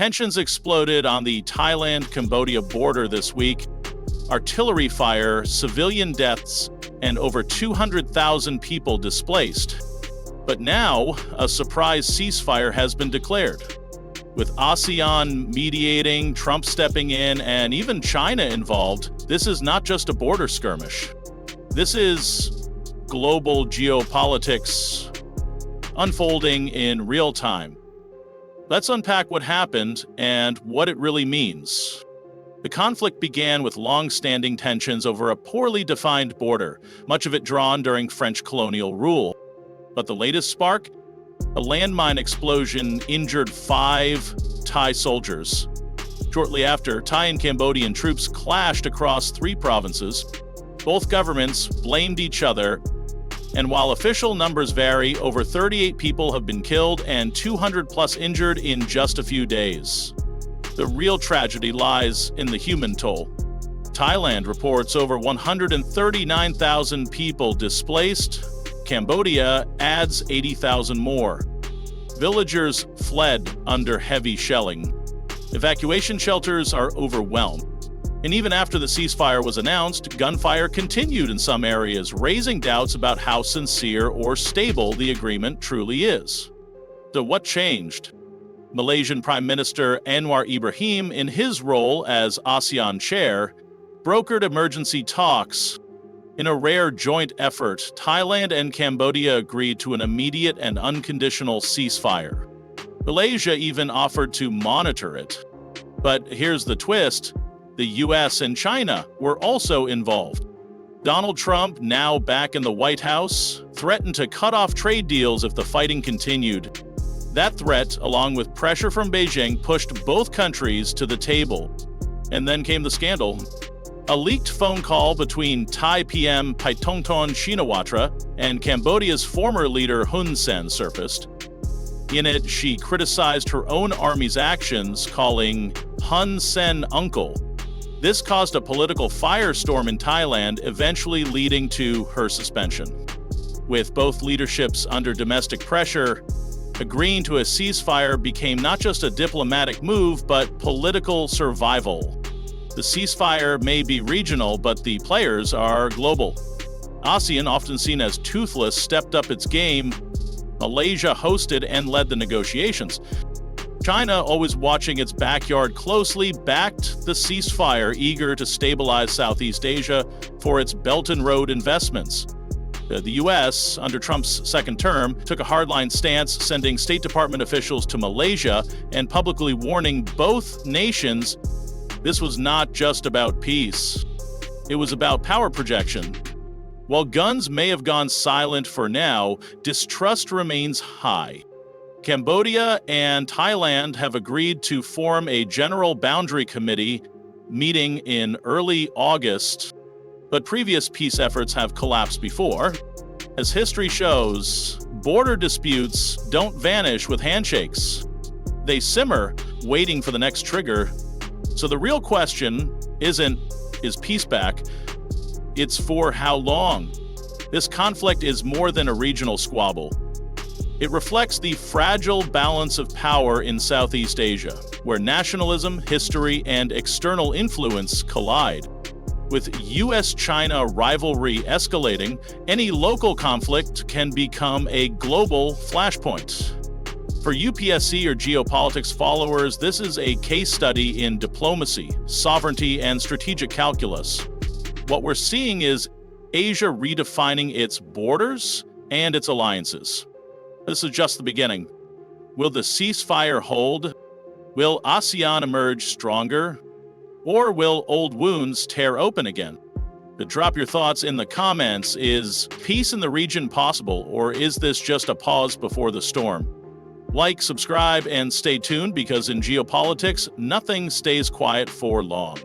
Tensions exploded on the Thailand-Cambodia border this week. Artillery fire, civilian deaths, and over 200,000 people displaced. But now, a surprise ceasefire has been declared. With ASEAN mediating, Trump stepping in, and even China involved, this is not just a border skirmish. This is global geopolitics unfolding in real time. Let's unpack what happened and what it really means. The conflict began with long-standing tensions over a poorly defined border, much of it drawn during French colonial rule. But the latest spark? A landmine explosion injured 5 Thai soldiers. Shortly after, Thai and Cambodian troops clashed across 3 provinces. Both governments blamed each other, and while official numbers vary, over 38 people have been killed and 200+ injured in just a few days. The real tragedy lies in the human toll. Thailand reports over 139,000 people displaced. Cambodia adds 80,000 more. Villagers fled under heavy shelling. Evacuation shelters are overwhelmed. And even after the ceasefire was announced, gunfire continued in some areas, raising doubts about how sincere or stable the agreement truly is. So what changed? Malaysian Prime Minister Anwar Ibrahim, in his role as ASEAN chair, brokered emergency talks. In a rare joint effort, Thailand and Cambodia agreed to an immediate and unconditional ceasefire. Malaysia even offered to monitor it. But here's the twist. The US and China were also involved. Donald Trump, now back in the White House, threatened to cut off trade deals if the fighting continued. That threat, along with pressure from Beijing, pushed both countries to the table. And then came the scandal. A leaked phone call between Thai PM Paitongtarn Shinawatra and Cambodia's former leader Hun Sen surfaced. In it, she criticized her own army's actions, calling Hun Sen uncle. This caused a political firestorm in Thailand, eventually leading to her suspension. With both leaderships under domestic pressure, agreeing to a ceasefire became not just a diplomatic move, but political survival. The ceasefire may be regional, but the players are global. ASEAN, often seen as toothless, stepped up its game. Malaysia hosted and led the negotiations. China, always watching its backyard closely, backed the ceasefire, eager to stabilize Southeast Asia for its Belt and Road investments. The U.S., under Trump's second term, took a hardline stance, sending State Department officials to Malaysia and publicly warning both nations this was not just about peace. It was about power projection. While guns may have gone silent for now, distrust remains high. Cambodia and Thailand have agreed to form a General Boundary Committee meeting in early August, but previous peace efforts have collapsed before. As history shows, border disputes don't vanish with handshakes. They simmer, waiting for the next trigger. So the real question isn't, is peace back? It's for how long? This conflict is more than a regional squabble. It reflects the fragile balance of power in Southeast Asia, where nationalism, history, and external influence collide. With US-China rivalry escalating, any local conflict can become a global flashpoint. For UPSC or geopolitics followers, this is a case study in diplomacy, sovereignty, and strategic calculus. What we're seeing is Asia redefining its borders and its alliances. This is just the beginning. Will the ceasefire hold? Will ASEAN emerge stronger? Or will old wounds tear open again? To drop your thoughts in the comments. Is peace in the region possible, or is this just a pause before the storm? Like, subscribe, and stay tuned, because in geopolitics, nothing stays quiet for long.